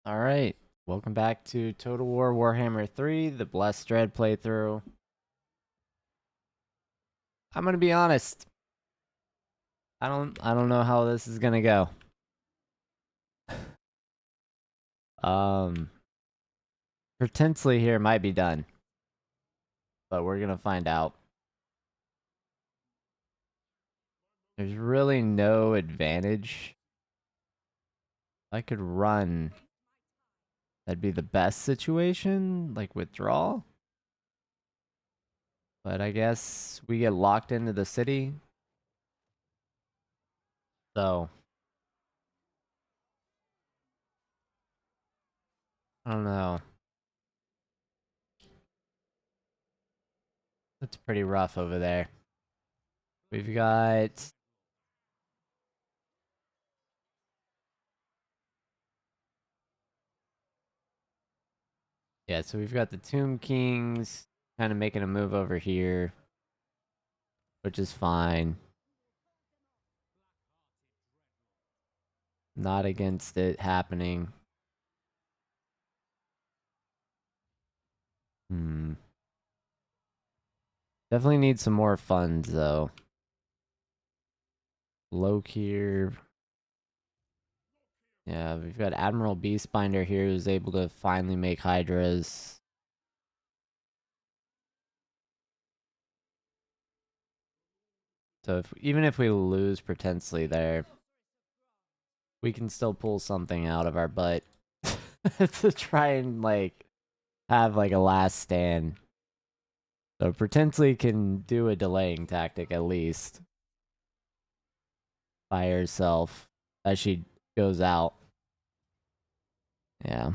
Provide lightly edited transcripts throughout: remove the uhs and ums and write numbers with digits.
Alright, welcome back to Total War Warhammer 3, the Blessed Dread playthrough. I'm gonna be honest. I don't know how this is gonna go. Um Potentially here might be done. But we're gonna find out. There's really no advantage. If I could run, that'd be the best situation, like withdrawal. But I guess we get locked into the city. So I don't know. It's pretty rough over there. We've got Yeah, so we've got the Tomb Kings kind of making a move over here, which is fine. Not against it happening. Hmm. Definitely need some more funds, though. Lokhir. Yeah, we've got Admiral Beastbinder here who's able to finally make Hydras. So even if we lose potentially there, we can still pull something out of our butt to try and have like a last stand. So potentially can do a delaying tactic at least by herself as she goes out. Yeah,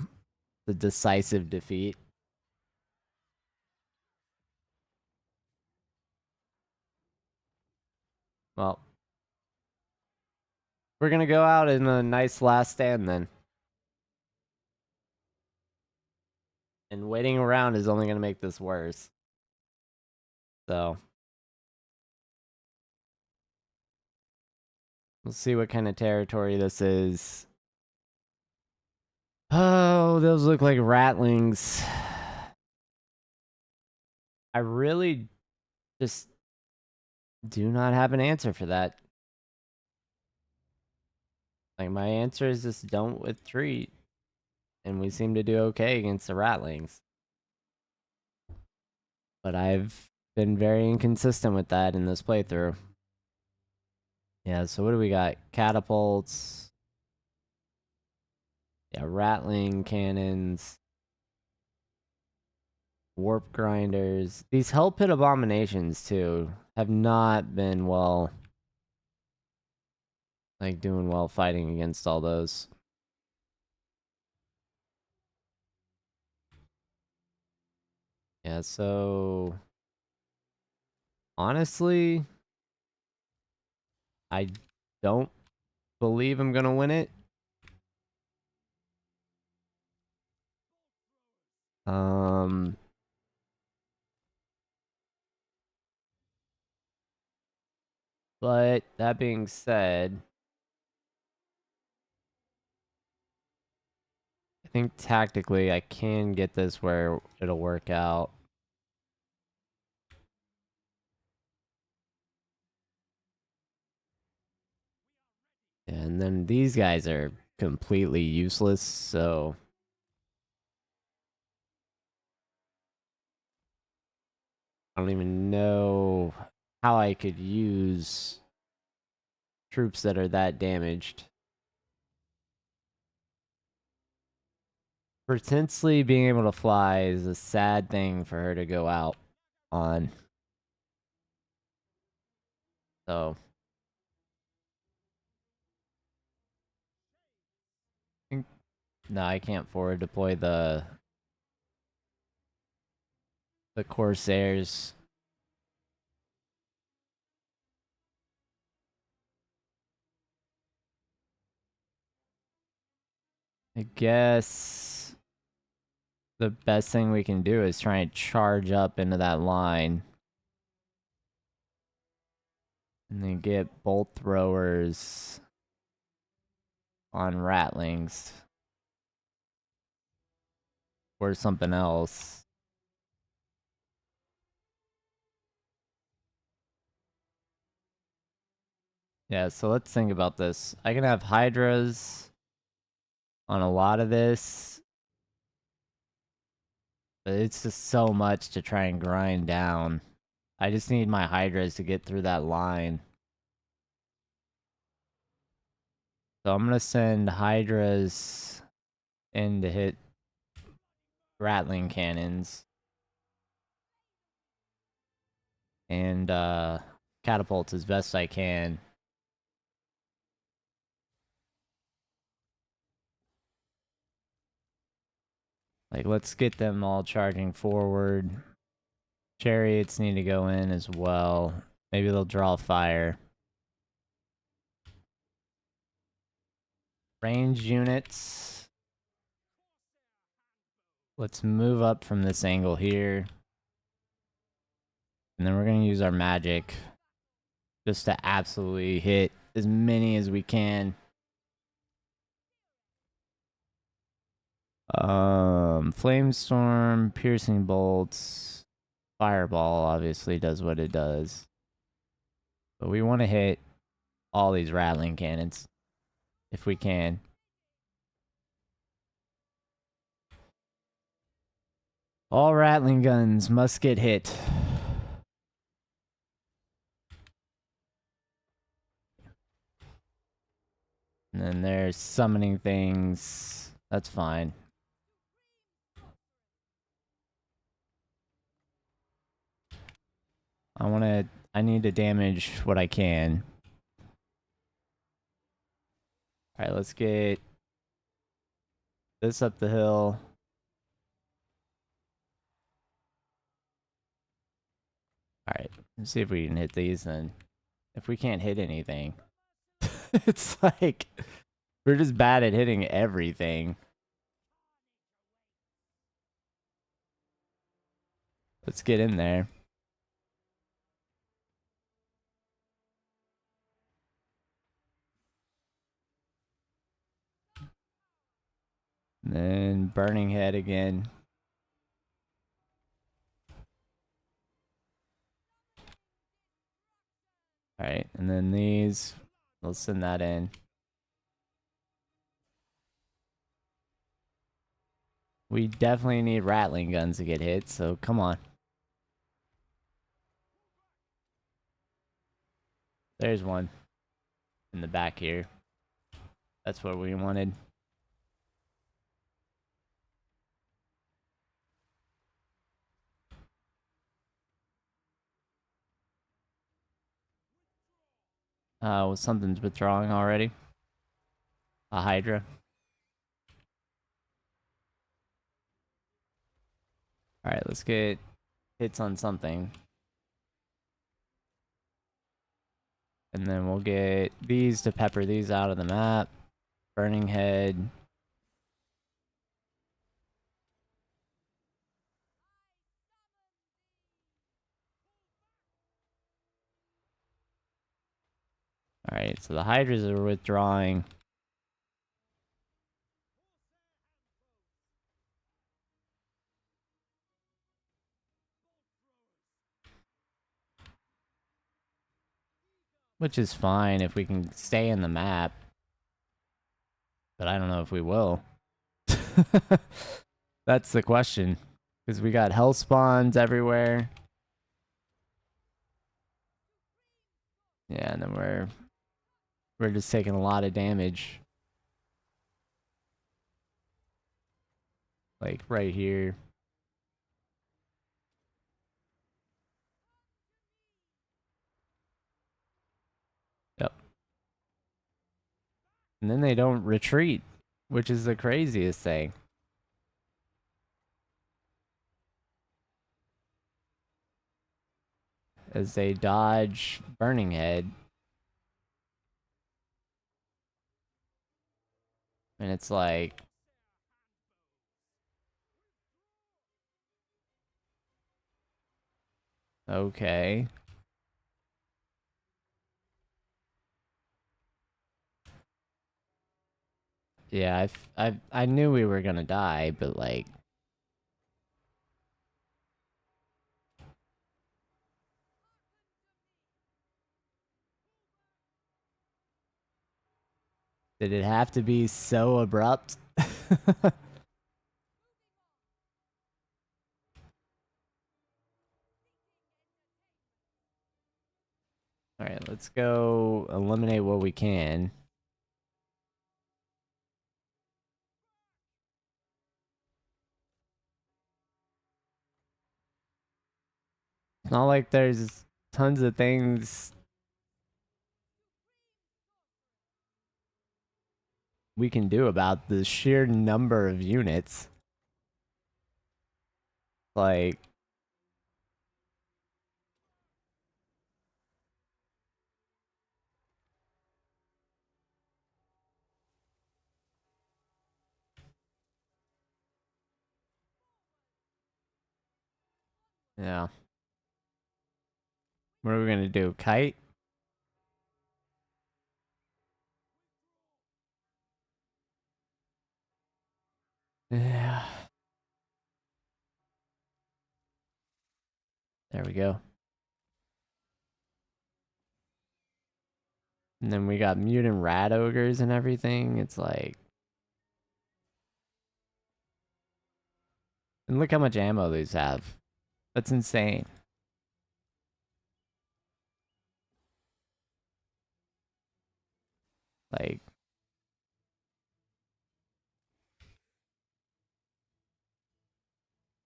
the decisive defeat. Well, we're gonna go out in a nice last stand then. And waiting around is only gonna make this worse. So we'll see what kind of territory this is. Oh, those look like ratlings. I really just do not have an answer for that. Like, my answer is just don't retreat. And we seem to do okay against the ratlings. But I've been very inconsistent with that in this playthrough. Yeah, so what do we got? Catapults. Yeah, rattling cannons. Warp grinders. These Hell Pit abominations, too, have not been doing well fighting against all those. Yeah, so honestly, I don't believe I'm gonna win it. Um, but that being said, I think tactically I can get this where it'll work out. And then these guys are completely useless, so I don't even know how I could use troops that are that damaged. Potentially being able to fly is a sad thing for her to go out on. So no, I can't forward deploy the Corsairs. I guess the best thing we can do is try and charge up into that line. And then get bolt throwers on ratlings. or something else. Yeah, so let's think about this. I can have Hydras on a lot of this, but it's just so much to try and grind down. I just need my Hydras to get through that line. So I'm gonna send Hydras in to hit Rattling Cannons. And catapults as best I can. Like, let's get them all charging forward. Chariots need to go in as well. Maybe they'll draw fire. Ranged units. Let's move up from this angle here. And then we're going to use our magic just to absolutely hit as many as we can. Flamestorm, piercing bolts, fireball obviously does what it does. But we want to hit all these rattling cannons if we can. All rattling guns must get hit. And then there's summoning things. That's fine. I need to damage what I can. Alright, let's get this up the hill. Alright, let's see if we can hit these then. If we can't hit anything. It's like, we're just bad at hitting everything. Let's get in there. And then Burning Head again. Alright, and then these, we'll send that in. We definitely need rattling guns to get hit, so come on. There's one in the back here. That's what we wanted. Well, something's withdrawing already. A Hydra. Alright, let's get hits on something. And then we'll get these to pepper these out of the map. Burning Head. Alright, so the Hydras are withdrawing. Which is fine if we can stay in the map. But I don't know if we will. That's the question. Because we got hell spawns everywhere. Yeah, and then we're just taking a lot of damage. Like right here. Yep. And then they don't retreat, which is the craziest thing. As they dodge Burning Head. And it's like, okay. Yeah, I knew we were gonna die, but like, Did it have to be so abrupt? Alright, let's go eliminate what we can. It's not like there's tons of things we can do about the sheer number of units. Like, yeah. What are we gonna do? Kite? Yeah. There we go. And then we got mutant rat ogres and everything. It's like... And look how much ammo these have. That's insane. Like...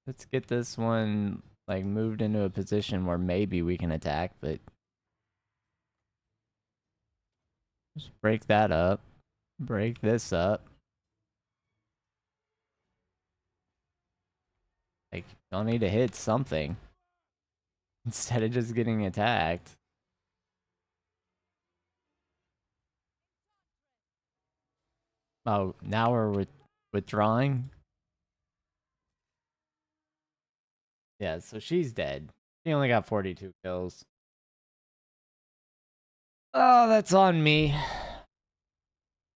Let's get this one, like, moved into a position where maybe we can attack, but... Just break that up. Break this up. Like, y'all need to hit something. Instead of just getting attacked. Oh, now we're withdrawing? Yeah, so she's dead. She only got 42 kills. Oh, that's on me.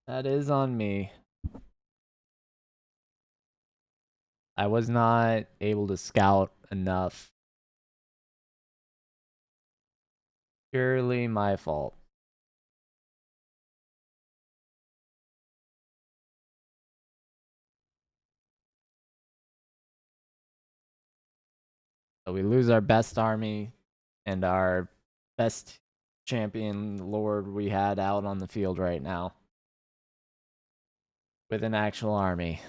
That is on me. I was not able to scout enough. Purely my fault. So we lose our best army and our best champion lord we had out on the field right now. With an actual army.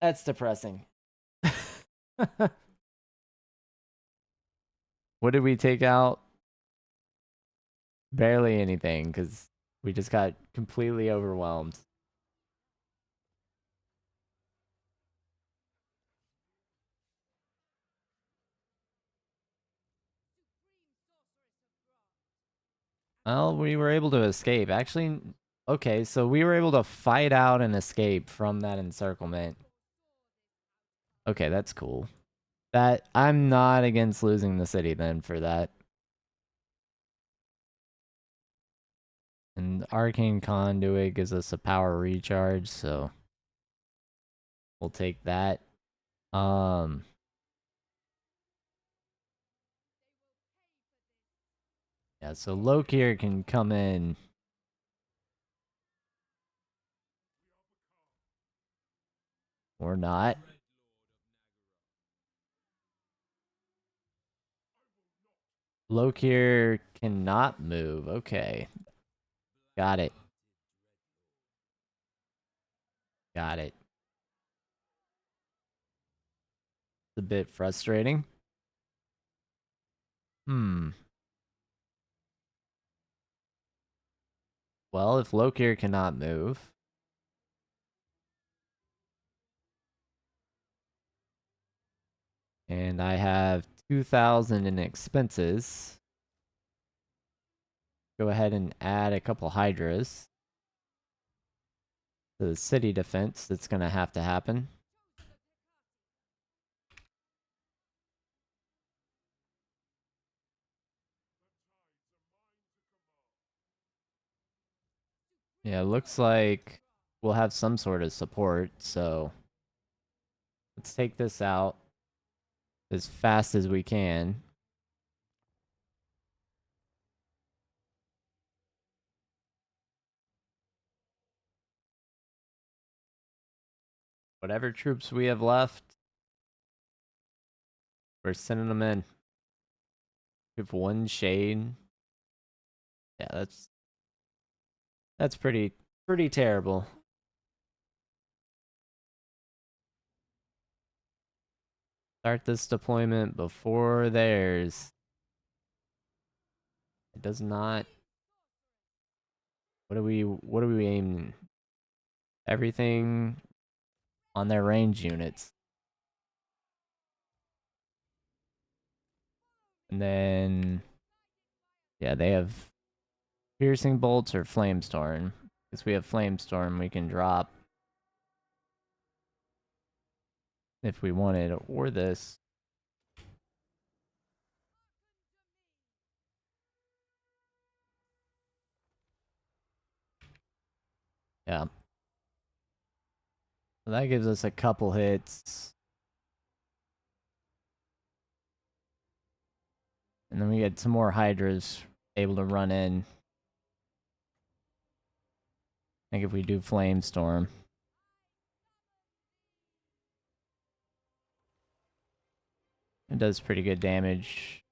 That's depressing. What did we take out? Barely anything, because we just got completely overwhelmed. Well, we were able to escape. Actually, okay, so we were able to fight out and escape from that encirclement. Okay, that's cool. That I'm not against losing the city then for that. And Arcane Conduit gives us a power recharge, so we'll take that. Yeah, so Lokhir can come in. Or not. Lokhir cannot move. Okay. Got it. Got it. It's a bit frustrating. Well, if Lokhir cannot move... And I have 2,000 in expenses. Go ahead and add a couple Hydras. To the city defense, that's gonna have to happen. Yeah, looks like we'll have some sort of support, so... Let's take this out as fast as we can. Whatever troops we have left, we're sending them in. We have one shade. Yeah, that's pretty terrible. Start this deployment before theirs. It does not. What are we aiming? Everything on their range units. And then yeah, they have piercing bolts or flamestorm. Because we have flamestorm, we can drop if we wanted, or this. Yeah. So that gives us a couple hits. And then we get some more hydras able to run in. I think if we do flamestorm. It does pretty good damage.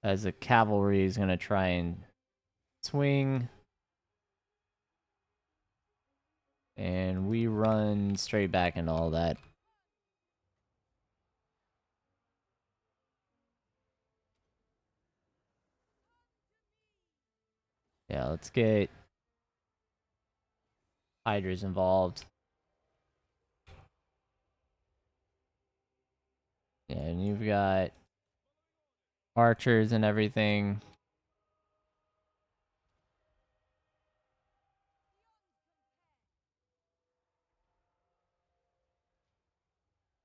As the cavalry is going to try and swing. And we run straight back into all that. Yeah, let's get hydras involved. Yeah, and you've got archers and everything.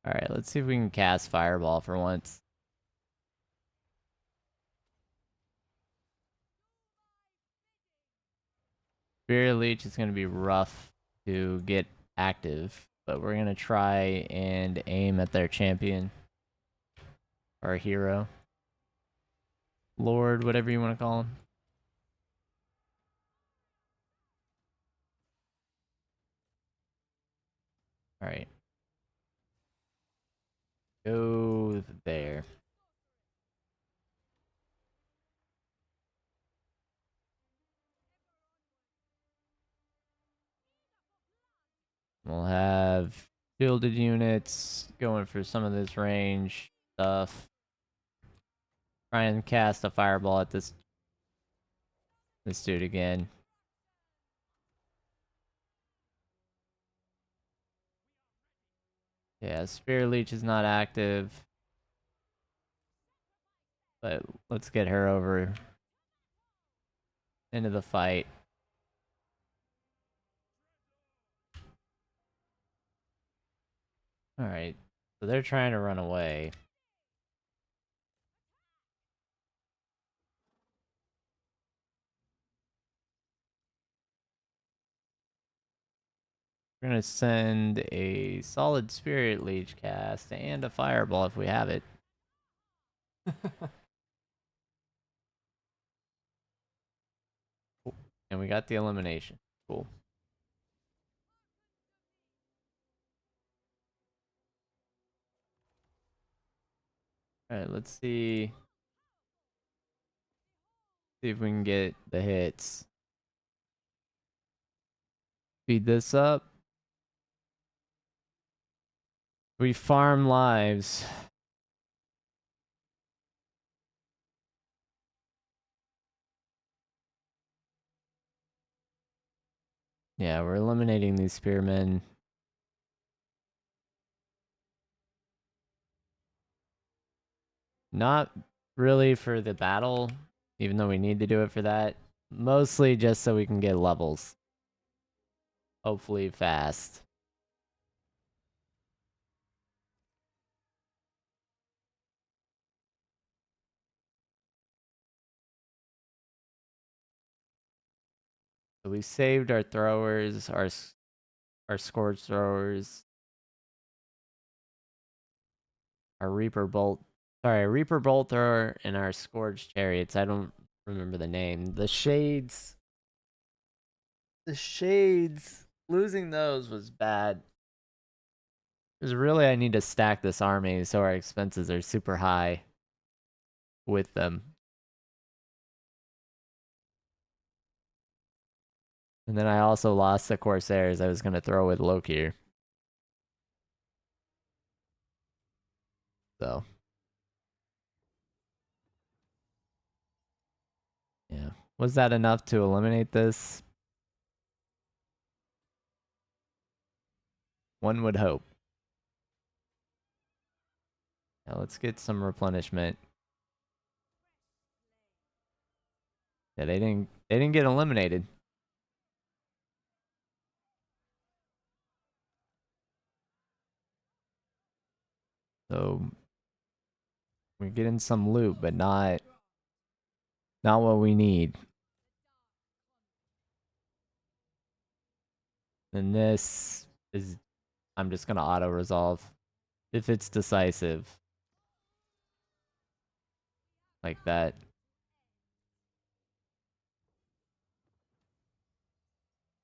Alright, let's see if we can cast Fireball for once. Spirit Leech is going to be rough to get active, but we're going to try and aim at their champion. Or hero. Lord, whatever you want to call him. Alright. Go there. We'll have shielded units going for some of this range stuff. Try and cast a fireball at this dude again. Yeah, Spirit Leech is not active. But let's get her over into the fight. Alright, so they're trying to run away. We're gonna send a solid Spirit Leech cast and a Fireball if we have it. And we got the elimination. Cool. Alright, let's see. See if we can get the hits. Speed this up. We farm lives. Yeah, we're eliminating these spearmen. Not really for the battle, even though we need to do it for that. Mostly just so we can get levels. Hopefully fast. So we saved our throwers, our scourge throwers, our Reaper Bolt. Sorry, a Reaper Bolt thrower and our Scourge Chariots. I don't remember the name. The Shades. The Shades. Losing those was bad. Because really I need to stack this army so our expenses are super high with them. And then I also lost the Corsairs I was going to throw with Lokhir. So, yeah. Was that enough to eliminate this? One would hope. Now let's get some replenishment. Yeah, they didn't get eliminated. So we're getting some loot, but not what we need. And this is I'm just gonna auto resolve if it's decisive like that.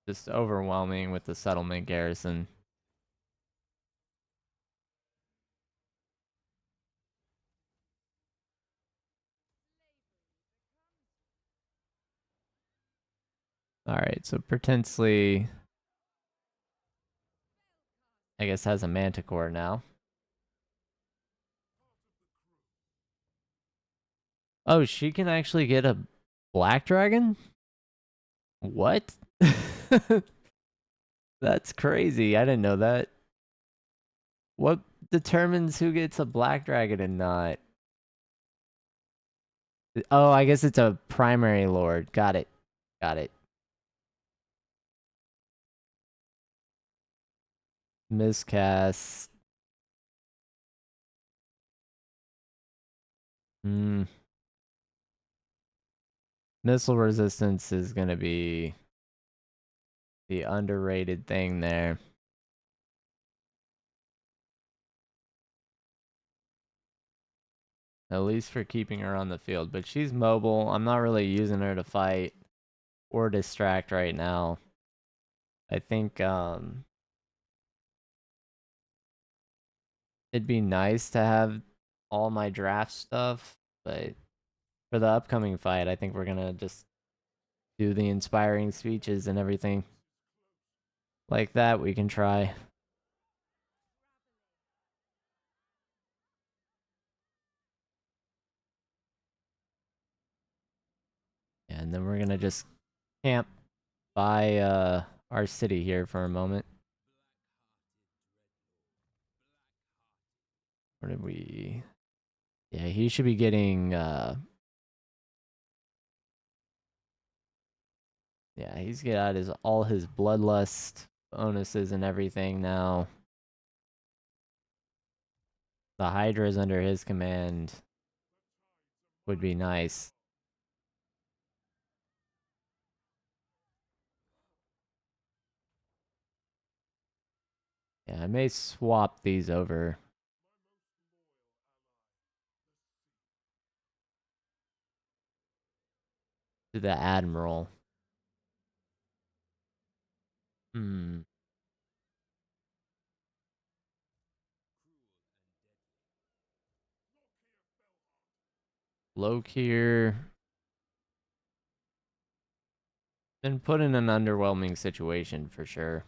Just overwhelming with the settlement garrison. Alright, so Pretensely, I guess, has a Manticore now. Oh, she can actually get a Black Dragon? What? That's crazy. I didn't know that. What determines who gets a Black Dragon and not? Oh, I guess it's a primary lord. Got it. Got it. Miscast. Hmm. Missile resistance is going to be the underrated thing there. At least for keeping her on the field. But she's mobile. I'm not really using her to fight or distract right now. I think it'd be nice to have all my draft stuff, but for the upcoming fight, I think we're gonna just do the inspiring speeches and everything like that. We can try. And then we're gonna just camp by our city here for a moment. Where did we? Yeah, he should be getting. Yeah, he's got all his bloodlust bonuses and everything now. The Hydras under his command would be nice. Yeah, I may swap these over to the Admiral. Hmm. Lokhir been put in an underwhelming situation for sure.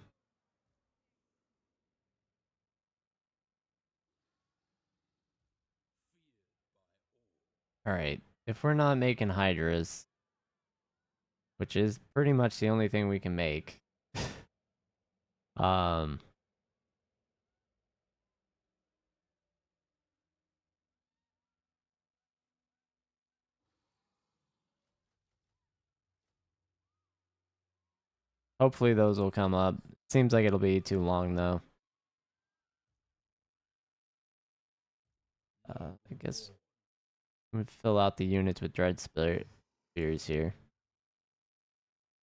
Alright, if we're not making Hydras, which is pretty much the only thing we can make, um, hopefully those will come up. Seems like it'll be too long though. I guess we fill out the units with Dread Spears here.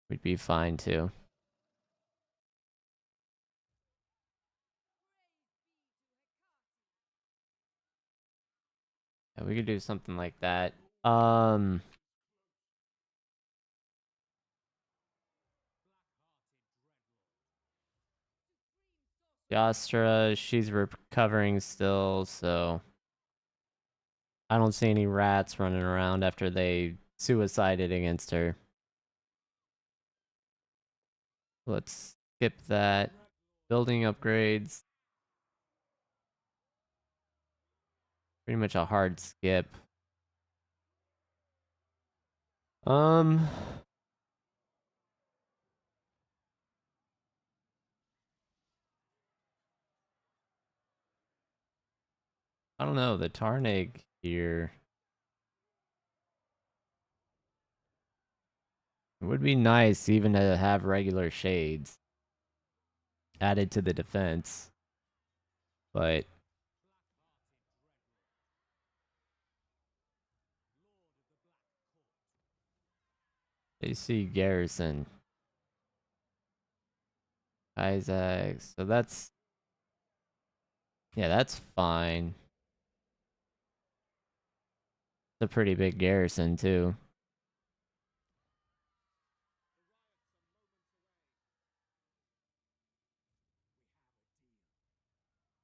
We'd be fine too. Yeah, we could do something like that. Um, Yastra, she's recovering still, so I don't see any rats running around after they suicided against her. Let's skip that. Building upgrades. Pretty much a hard skip. Um, I don't know. The Tarnig here. It would be nice even to have regular shades added to the defense. But AC Garrison. Isaac. So that's, yeah, that's fine. It's a pretty big garrison too.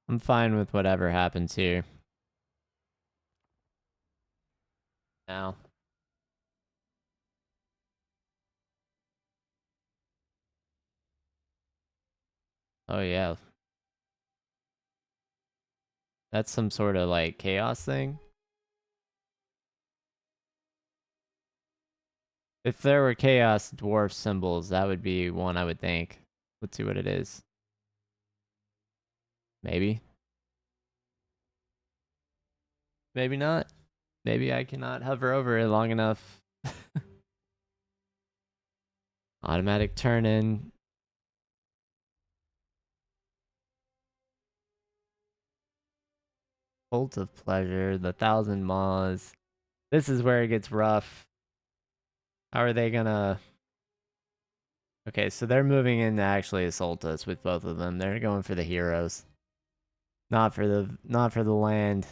I'm fine with whatever happens here. Now. Oh yeah. That's some sort of like chaos thing. If there were chaos dwarf symbols, that would be one I would think. Let's see what it is. Maybe. Maybe not. Maybe I cannot hover over it long enough. Automatic turn in. Bolt of Pleasure. The Thousand Maws. This is where it gets rough. How are they gonna... Okay, so they're moving in to actually assault us with both of them. They're going for the heroes. Not for the land.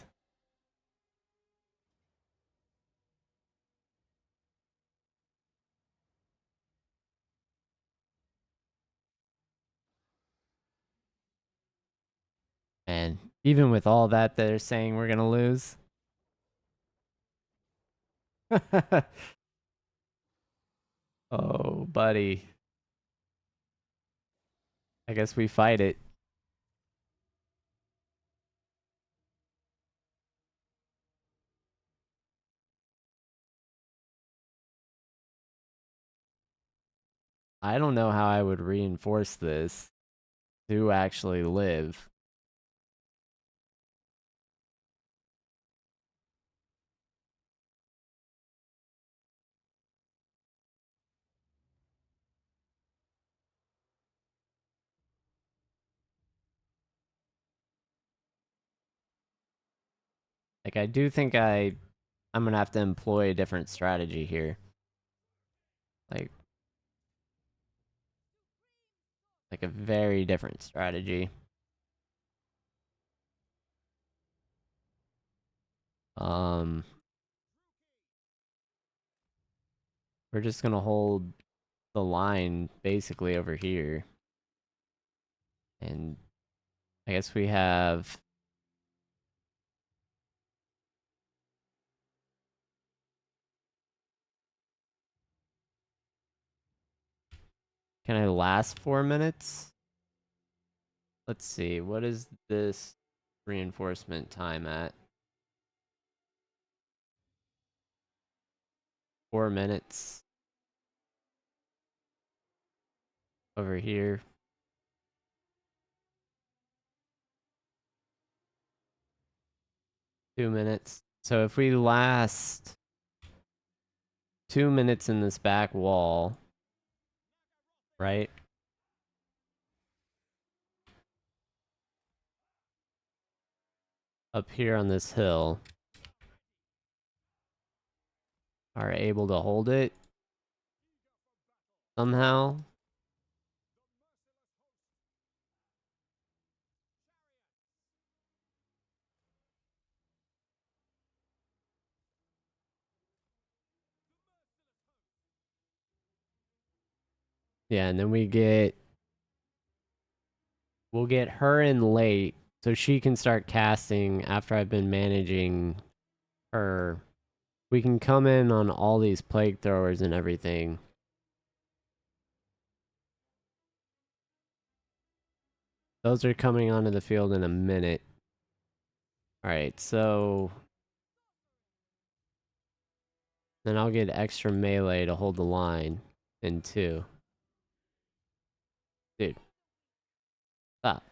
And even with all that, they're saying we're gonna lose. Oh, buddy. I guess we fight it. I don't know how I would reinforce this to actually live. Like I do think I'm gonna have to employ a different strategy here. Like like a very different strategy. Um we're just gonna hold the line basically over here. And I guess we have... Can I last 4 minutes? Let's see. What is this reinforcement time at? 4 minutes over here. 2 minutes. So if we last 2 minutes in this back wall, right? Up here on this hill, are able to hold it somehow. Yeah, and then we get We'll get her in late so she can start casting after I've been managing her. We can come in on all these plague throwers and everything. Those are coming onto the field in a minute. Alright, so then I'll get extra melee to hold the line in 2. Dude. Stop.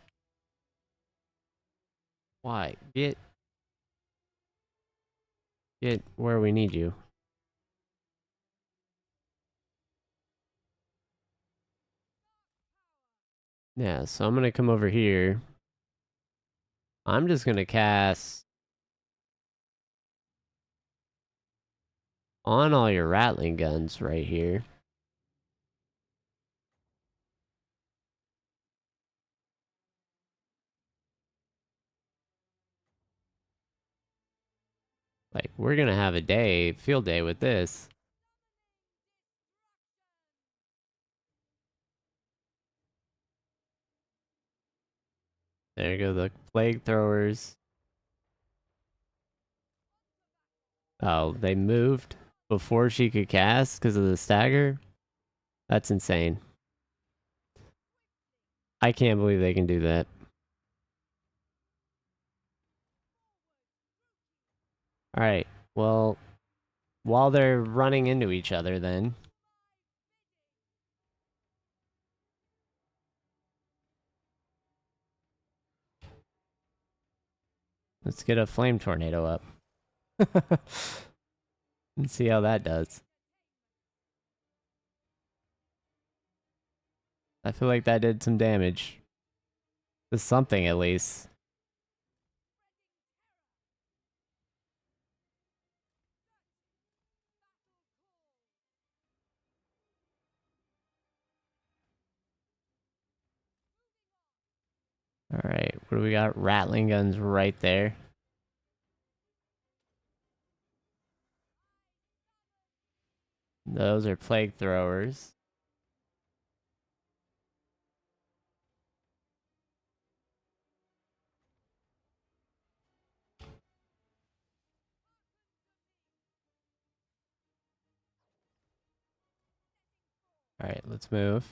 Why? Get where we need you. Yeah, so I'm gonna come over here. I'm just gonna cast on all your rattling guns right here. Like, we're gonna have a day, field day with this. There go the plague throwers. Oh, they moved before she could cast because of the stagger? That's insane. I can't believe they can do that. Alright, well, while they're running into each other then, let's get a flame tornado up. And see how that does. I feel like that did some damage. To something at least. Alright, what do we got? Rattling guns right there. Those are plague throwers. Alright, let's move.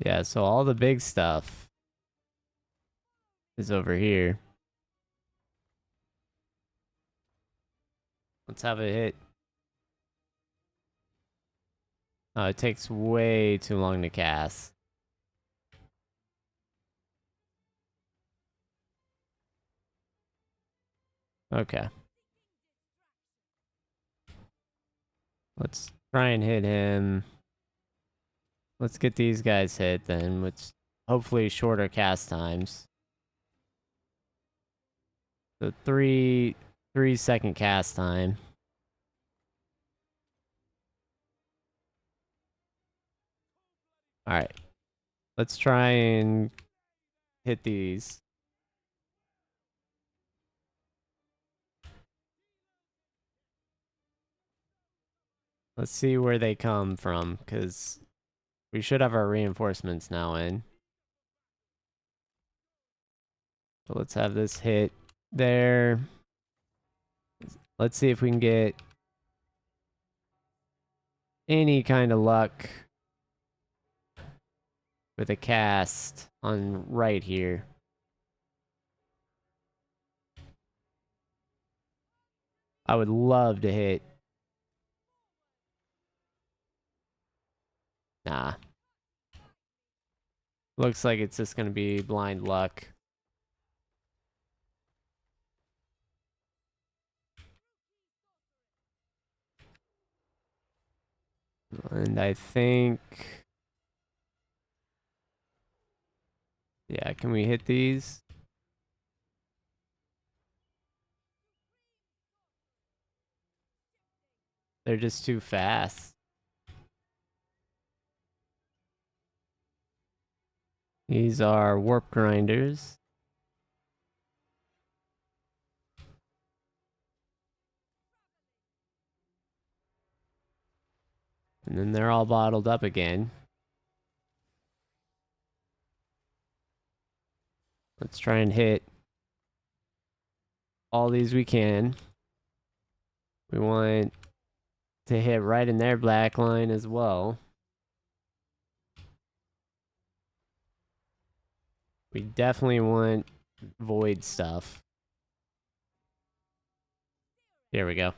Yeah, so all the big stuff is over here. Let's have a hit. Oh, it takes way too long to cast. Okay. Let's try and hit him. Let's get these guys hit then, with hopefully shorter cast times. So 3-second cast time. Alright. Let's try and hit these. Let's see where they come from, because we should have our reinforcements now in. So let's have this hit there. Let's see if we can get any kind of luck with a cast on right here. I would love to hit. Nah. Looks like it's just going to be blind luck. And I think... Yeah, can we hit these? They're just too fast. These are warp grinders. And then they're all bottled up again. Let's try and hit all these we can. We want to hit right in their black line as well. We definitely want void stuff. There we go.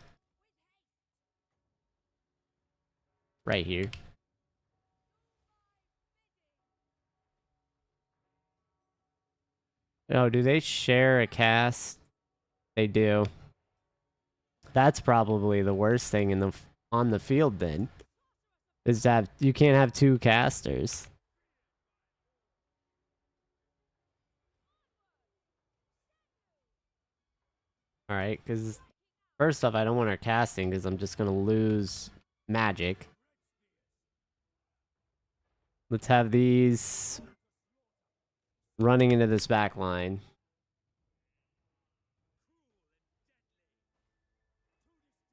Right here. Oh, do they share a cast? They do. That's probably the worst thing in the on the field then. Is that you can't have two casters. Alright, because first off, I don't want her casting because I'm just gonna lose magic. Let's have these running into this back line.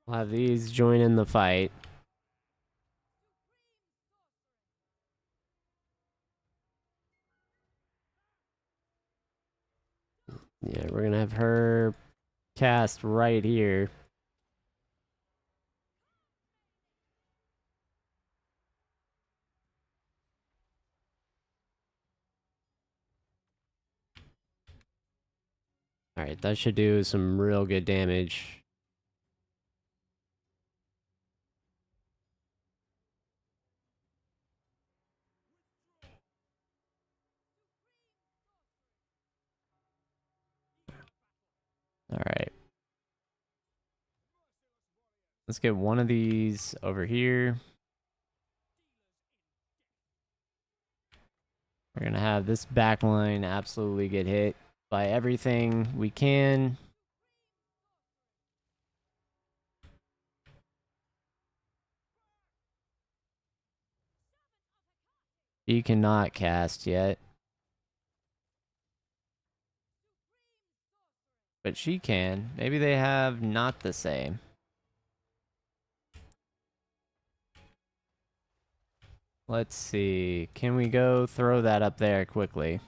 We'll have these join in the fight. Yeah, we're gonna have her cast right here. Alright, that should do some real good damage. Alright. Let's get one of these over here. We're gonna have this back line absolutely get hit by everything we can. She cannot cast yet. But she can. Maybe they have not the same. Let's see. Can we go throw that up there quickly?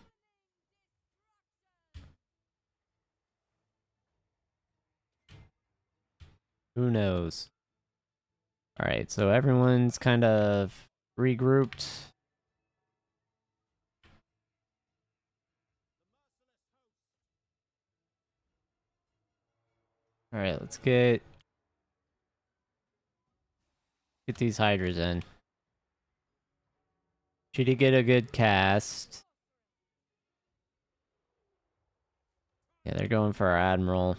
Who knows? Alright, so everyone's kind of regrouped. Alright, let's get these hydras in. She did get a good cast. Yeah, they're going for our admiral.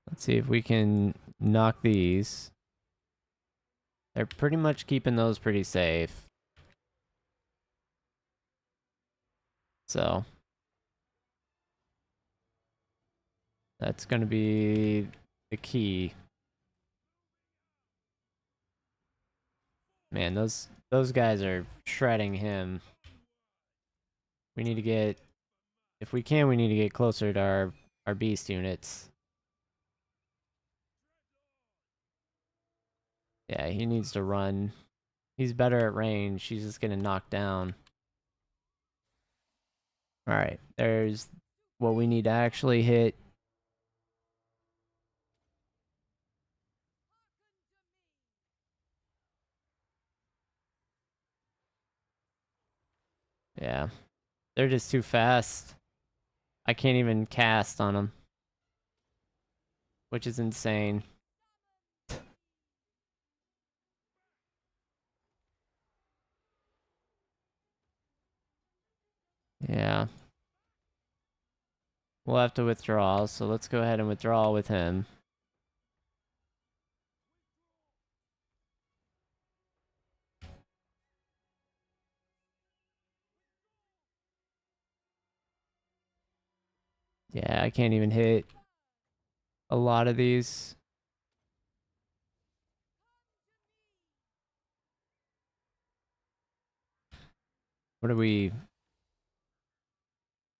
Let's see if we can knock these. They're pretty much keeping those pretty safe. So that's going to be the key. Man, those guys are shredding him. We need to get, if we can, we need to get closer to our beast units. Yeah, he needs to run. He's better at range. He's just getting knocked down. Alright, there's what we need to actually hit. Yeah, they're just too fast. I can't even cast on them, which is insane. Yeah. We'll have to withdraw, so let's go ahead and withdraw with him. Yeah, I can't even hit a lot of these. What are we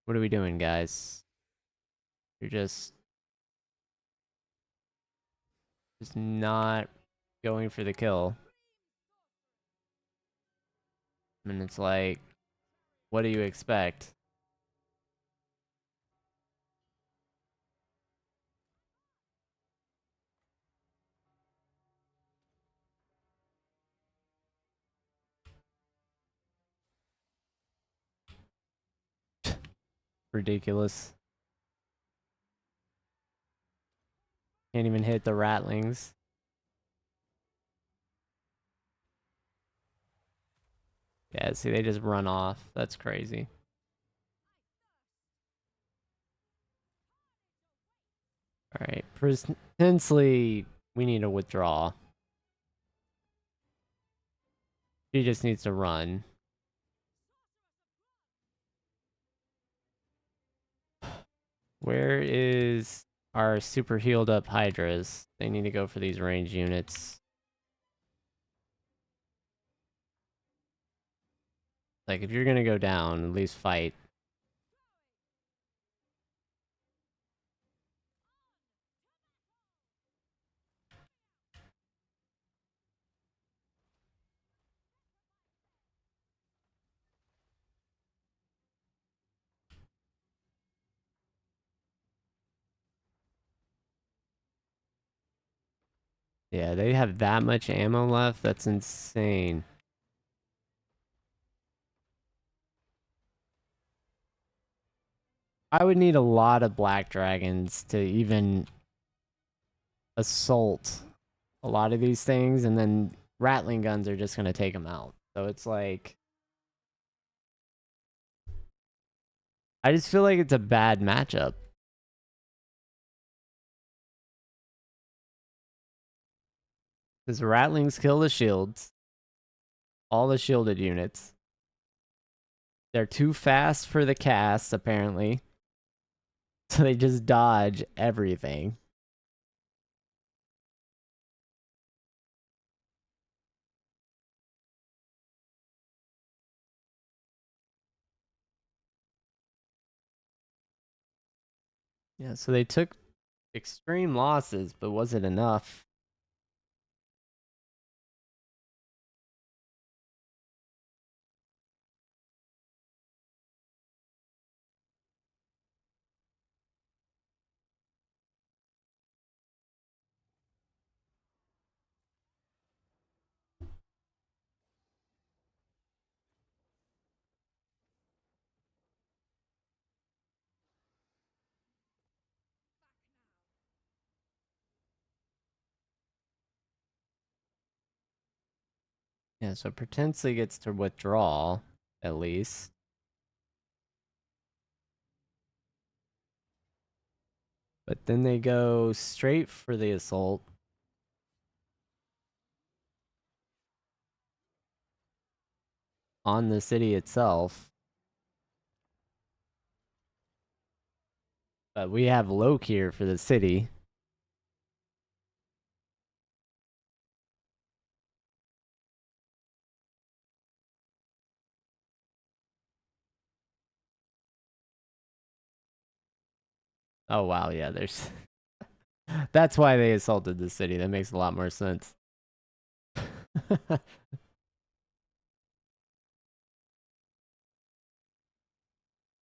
doing, guys? You're just not going for the kill. And it's like, What do you expect? Ridiculous. Can't even hit the ratlings. Yeah, see, they just run off. That's crazy. Alright, potentially we need to withdraw. She just needs to run. Where is our super healed up Hydras? They need to go for these range units. Like, if you're gonna go down, at least fight. Yeah, they have that much ammo left? That's insane. I would need a lot of black dragons to even assault a lot of these things, and then rattling guns are just gonna take them out. So it's like, I just feel like it's a bad matchup. Because rattlings kill the shields, all the shielded units. They're too fast for the cast, apparently. So they just dodge everything. Yeah, so they took extreme losses, but was it enough? Yeah, so potentially gets to withdraw, at least. But then they go straight for the assault. On the city itself. But we have Lokhir for the city. Oh wow, yeah, there's that's why they assaulted the city. That makes a lot more sense.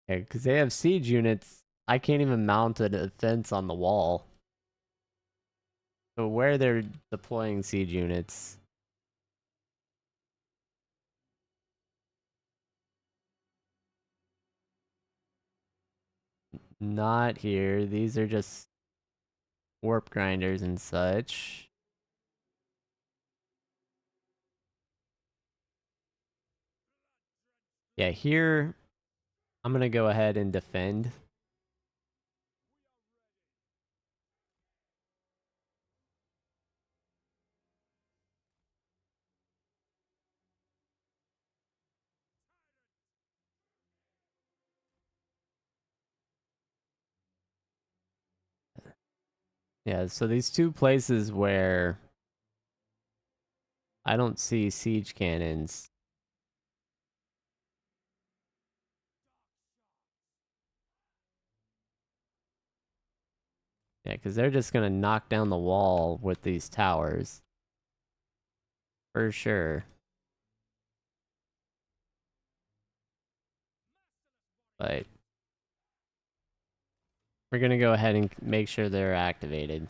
Okay, because they have siege units. I can't even mount a defense on the wall. So where they're deploying siege units. Not here. These are just warp grinders and such. Yeah, here I'm gonna go ahead and defend. Yeah, so these two places where I don't see siege cannons. Yeah, because they're just gonna knock down the wall with these towers. For sure. But we're gonna go ahead and make sure they're activated.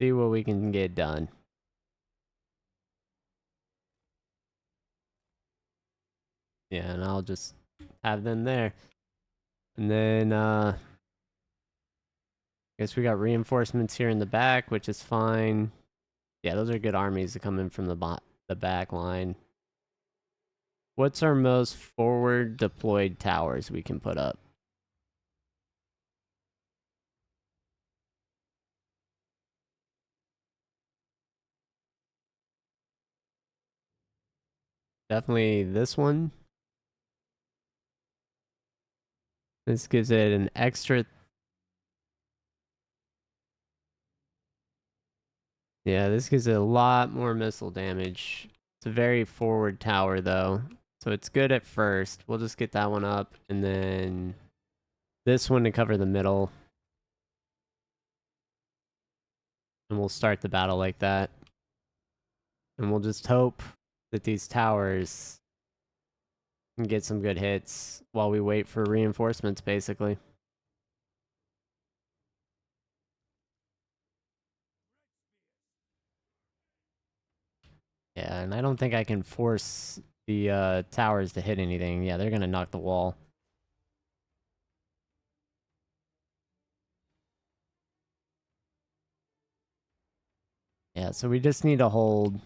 See what we can get done. Yeah, and I'll just have them there. And then, I guess we got reinforcements here in the back, which is fine. Yeah, those are good armies to come in from the back line. What's our most forward deployed towers we can put up? Definitely this one. This gives it an extra. Yeah, this gives it a lot more missile damage. It's a very forward tower, though. So it's good at first. We'll just get that one up. And then this one to cover the middle. And we'll start the battle like that. And we'll just hope that these towers can get some good hits while we wait for reinforcements, basically. Yeah, and I don't think I can force the towers to hit anything. Yeah, they're going to knock the wall. Yeah, so we just need to hold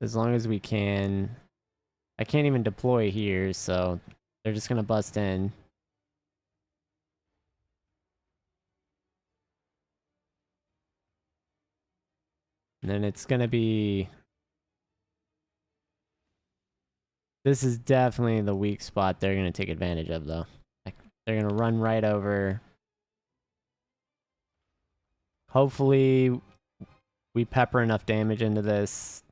as long as we can. I can't even deploy here, so they're just gonna bust in. And then it's gonna be... This is definitely the weak spot they're gonna take advantage of, though. Like, they're gonna run right over. Hopefully, we pepper enough damage into this.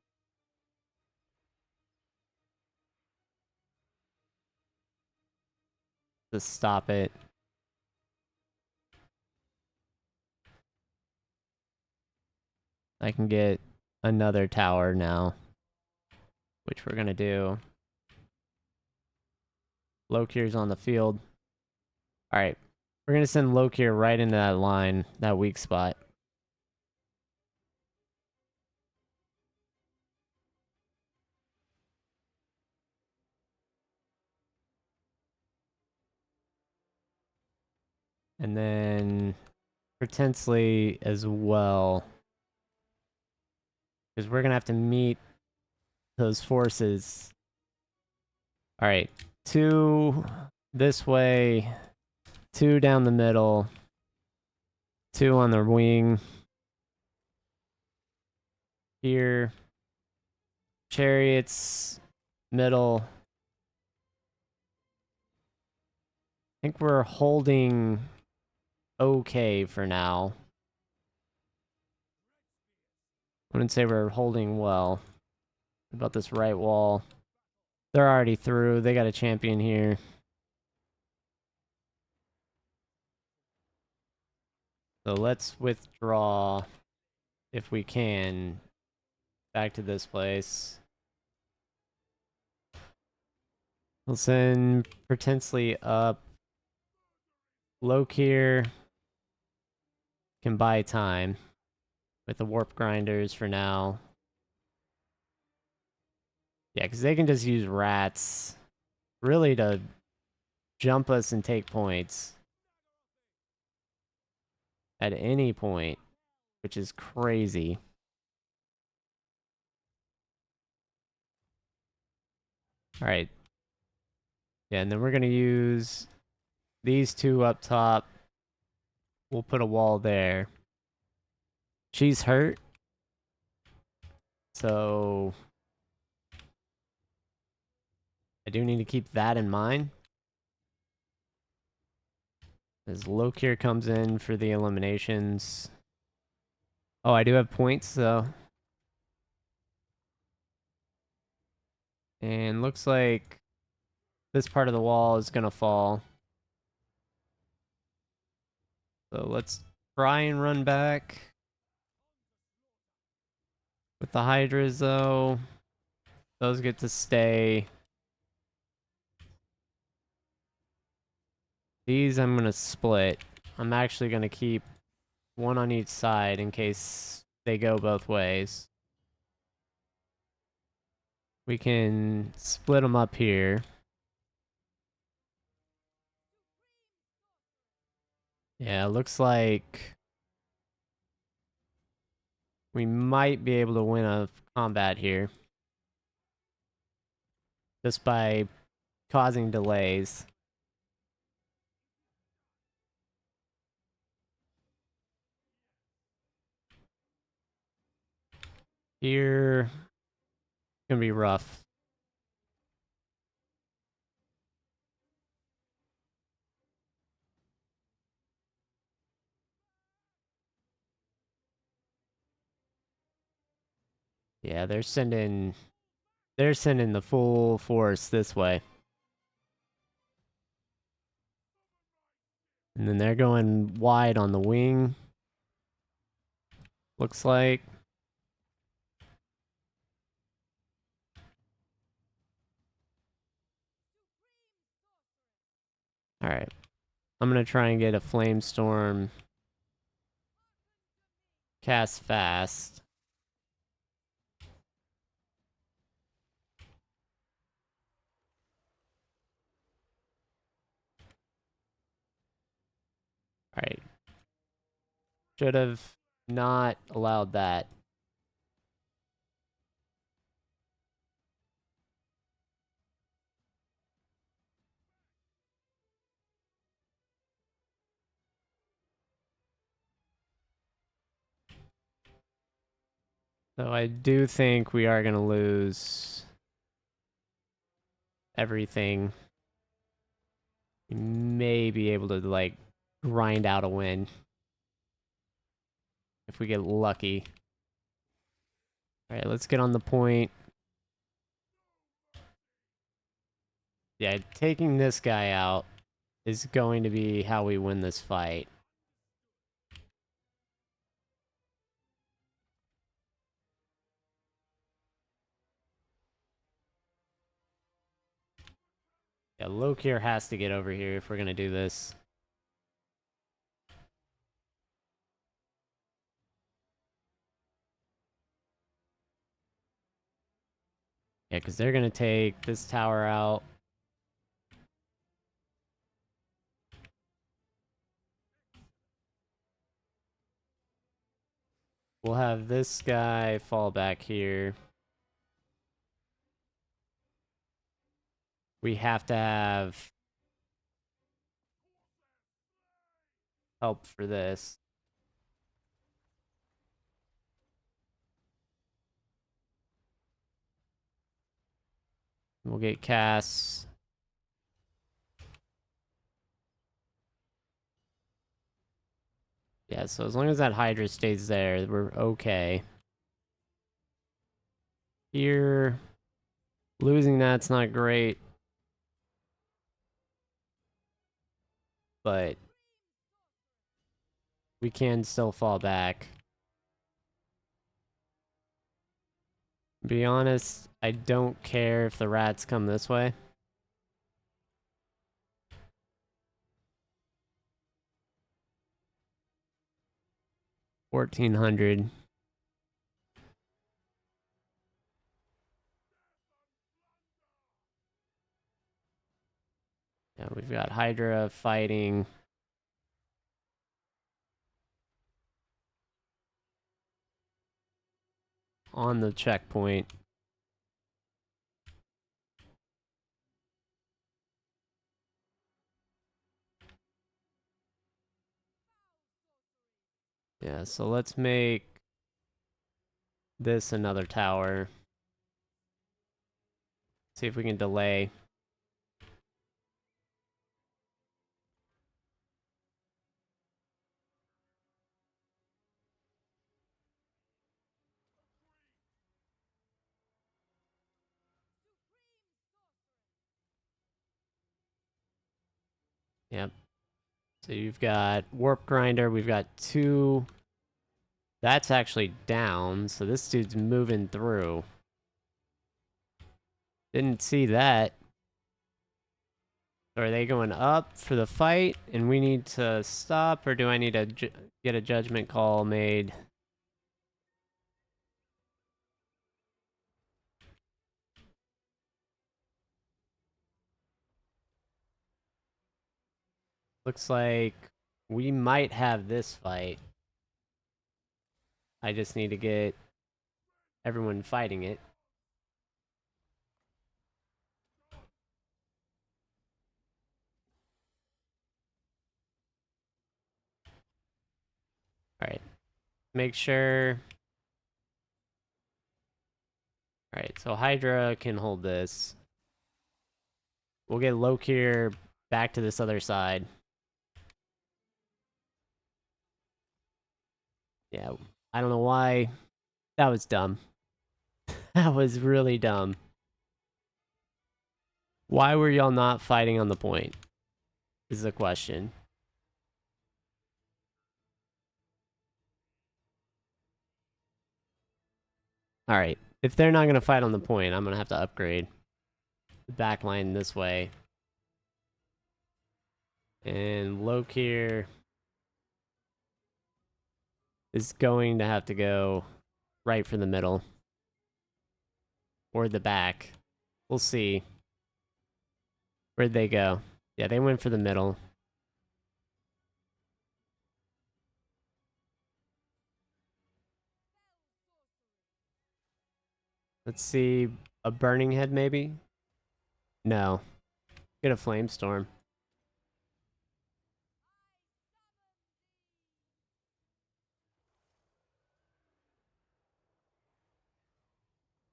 To stop it. I can get another tower now. Which we're gonna do. Lokhir's on the field. Alright. We're gonna send Lokhir right into that line, that weak spot. And then potentially as well, because we're gonna have to meet those forces. All right, 2 this way, 2 down the middle, 2 on the wing. Here, chariots, middle. I think we're holding okay for now. I wouldn't say we're holding well. What about this right wall? They're already through. They got a champion here. So let's withdraw, if we can, back to this place. We'll send potentially up. Lokhir can buy time with the warp grinders for now. Yeah, because they can just use rats really to jump us and take points at any point, which is crazy. All right. Yeah, and then we're going to use these 2 up top. We'll put a wall there. She's hurt. So I do need to keep that in mind. As Lokhir comes in for the eliminations. Oh, I do have points, though. And looks like this part of the wall is gonna fall. So let's try and run back. With the Hydras, though. Those get to stay. These I'm gonna split. I'm actually gonna keep one on each side in case they go both ways. We can split them up here. Yeah, it looks like we might be able to win a combat here. Just by causing delays. Here, gonna be rough. Yeah, they're sending the full force this way. And then they're going wide on the wing. Looks like. Alright. I'm gonna try and get a flame storm cast fast. Alright. Should have not allowed that. So I do think we are gonna lose everything. We may be able to, like, grind out a win. If we get lucky. Alright, let's get on the point. Yeah, taking this guy out is going to be how we win this fight. Yeah, Lokhir has to get over here if we're gonna do this. Yeah, because they're gonna take this tower out. We'll have this guy fall back here. We have to have help for this. We'll get Cass. Yeah, so as long as that Hydra stays there, we're okay. Here, losing that's not great. But we can still fall back. To be honest, I don't care if the rats come this way. 1400. Yeah, we've got Hydra fighting. On the checkpoint. Yeah, so let's make this another tower. See if we can delay. Yep. So you've got Warp Grinder, we've got 2. That's actually down, so this dude's moving through. Didn't see that. So are they going up for the fight and we need to stop, or do I need to get a judgment call made? Looks like we might have this fight. I just need to get everyone fighting it. Alright. Make sure. Alright, so Hydra can hold this. We'll get Lokhir back to this other side. Yeah, I don't know why. That was dumb. That was really dumb. Why were y'all not fighting on the point? Is the question. Alright, if they're not going to fight on the point, I'm going to have to upgrade the backline this way. And Lokhir is going to have to go right for the middle. Or the back. We'll see. Where'd they go? Yeah, they went for the middle. Let's see. A burning head, maybe? No. Get a flamestorm.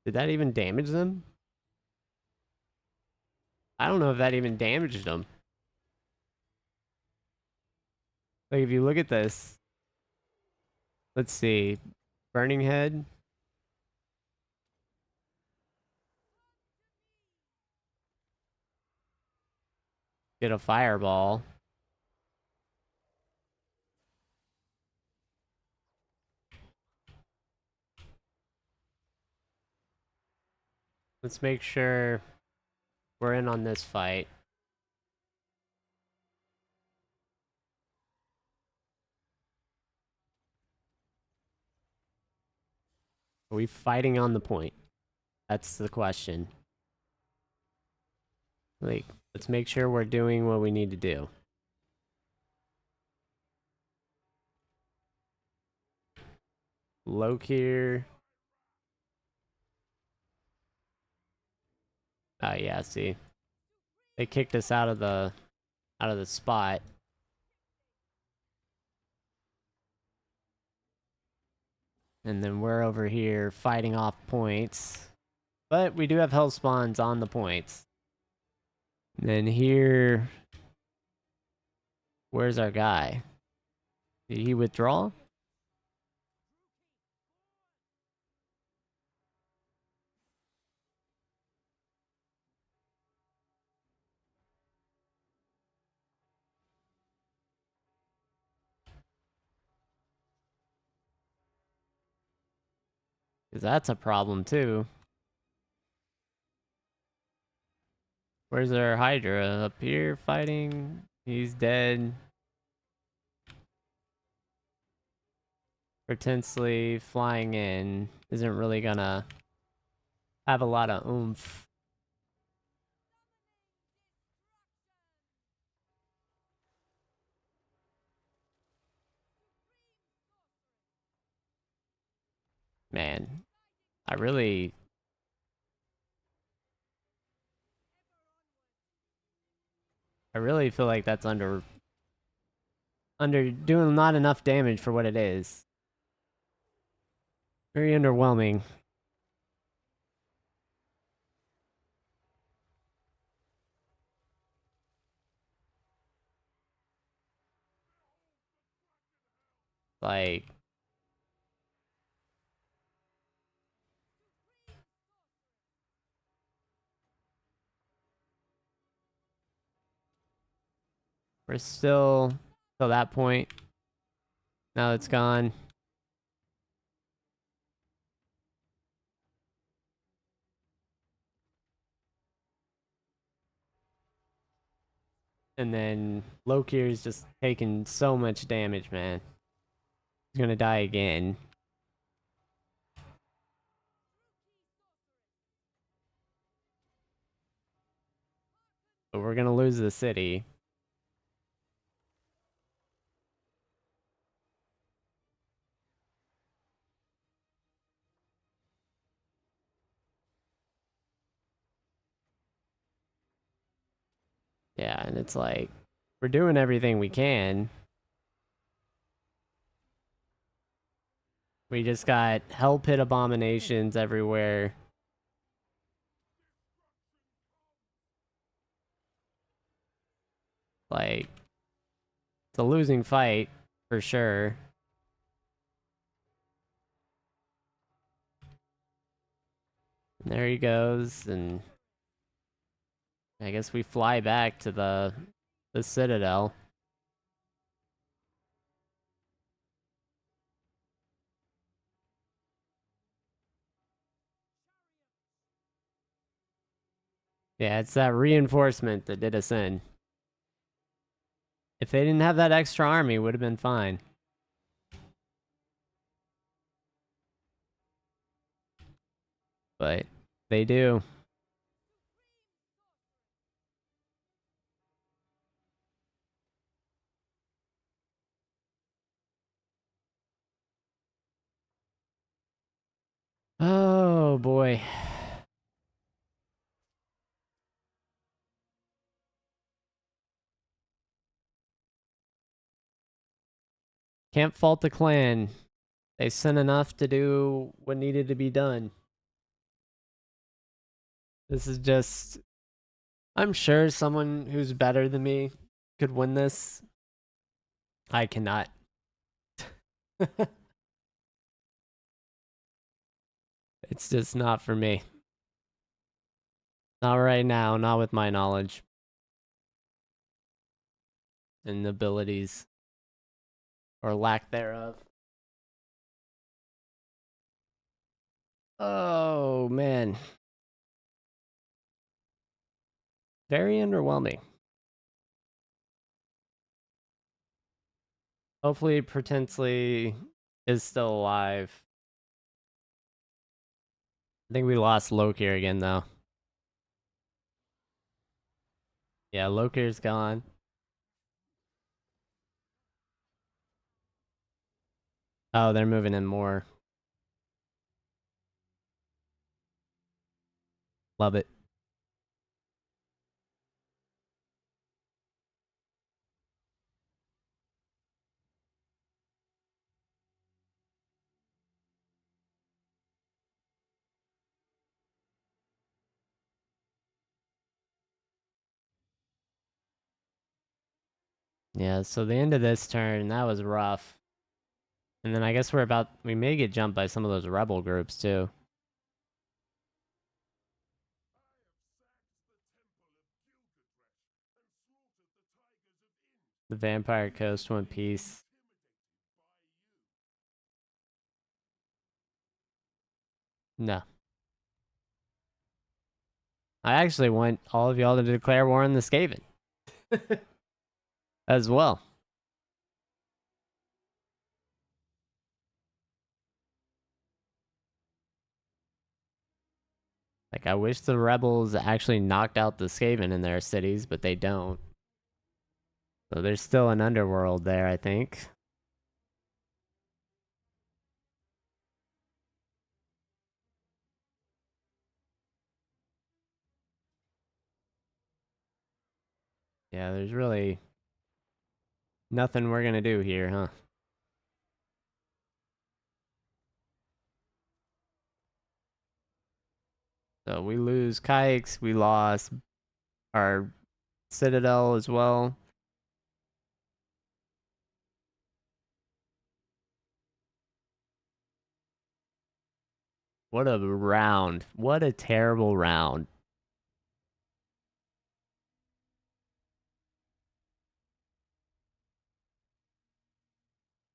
Did that even damage them? I don't know if that even damaged them. Like, if you look at this. Let's see. Burning head. Get a fireball. Let's make sure we're in on this fight. Are we fighting on the point? That's the question. Like, let's make sure we're doing what we need to do. Lokhir. Oh yeah, see. They kicked us out of the spot. And then we're over here fighting off points. But we do have health spawns on the points. And then here... Where's our guy? Did he withdraw? Because that's a problem too. Where's our Hydra? Up here fighting? He's dead. Potentially flying in isn't really gonna have a lot of oomph. Man, I really feel like that's under doing not enough damage for what it is. Very underwhelming. Like, we're still till that point. Now it's gone. And then Lokhir is just taking so much damage, man. He's gonna die again. But we're gonna lose the city. Yeah, and it's like, we're doing everything we can. We just got hell pit abominations everywhere. Like, it's a losing fight, for sure. And there he goes, and I guess we fly back to the Citadel. Yeah, it's that reinforcement that did us in. If they didn't have that extra army, it would have been fine. But they do. Oh boy. Can't fault the clan. They sent enough to do what needed to be done. This is just... I'm sure someone who's better than me could win this. I cannot. It's just not for me. Not right now, not with my knowledge and abilities, or lack thereof. Oh man. Very underwhelming. Hopefully Pretensely is still alive. I think we lost Lokhir again though. Yeah, Lokhir's gone. Oh, they're moving in more. Love it. Yeah, so the end of this turn, that was rough. And then I guess we may get jumped by some of those rebel groups too. The Vampire Coast, One Piece. No. I actually want all of y'all to declare war on the Skaven. As well. Like, I wish the rebels actually knocked out the Skaven in their cities, but they don't. So there's still an underworld there, I think. Yeah, there's really nothing we're gonna do here, huh? So we lose Kikes, we lost our Citadel as well. What a round. What a terrible round.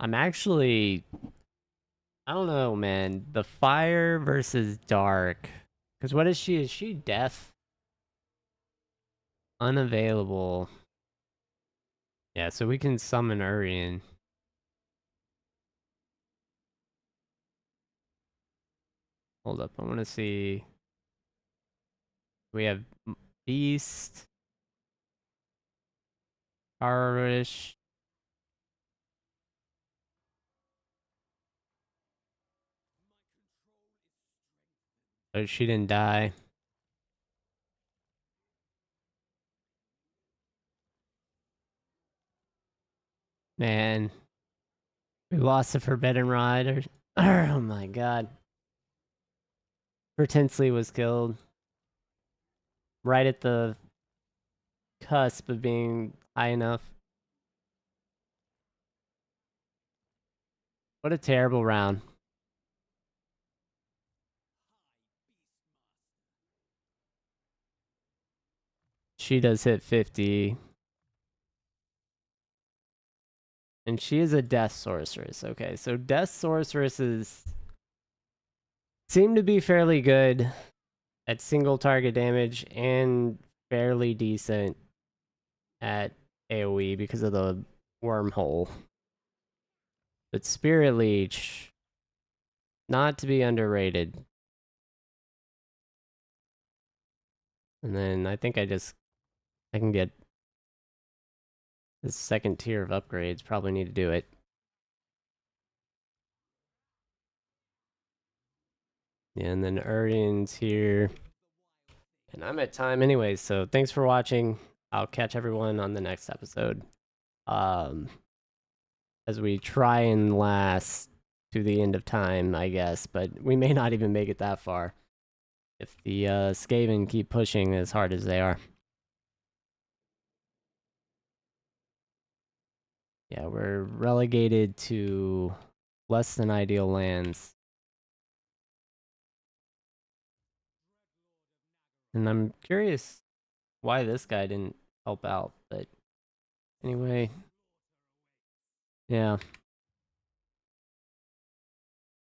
I'm actually... I don't know, man. The fire versus dark. Because what is she? Is she death? Unavailable. Yeah, so we can summon Urian. Hold up, I want to see. We have Beast, Irish. But she didn't die. Man, we lost the Forbidden Rider. Oh my god. Pretensely was killed right at the cusp of being high enough. What a terrible round. She does hit 50. And she is a Death Sorceress. Okay, so Death Sorceresses seem to be fairly good at single target damage and fairly decent at AoE because of the wormhole. But Spirit Leech, not to be underrated. And then I think I can get this second tier of upgrades. Probably need to do it. Yeah, and then Urian's here. And I'm at time anyway, so thanks for watching. I'll catch everyone on the next episode. As we try and last to the end of time, I guess, but we may not even make it that far if the Skaven keep pushing as hard as they are. Yeah, we're relegated to less than ideal lands. And I'm curious why this guy didn't help out, but anyway, yeah.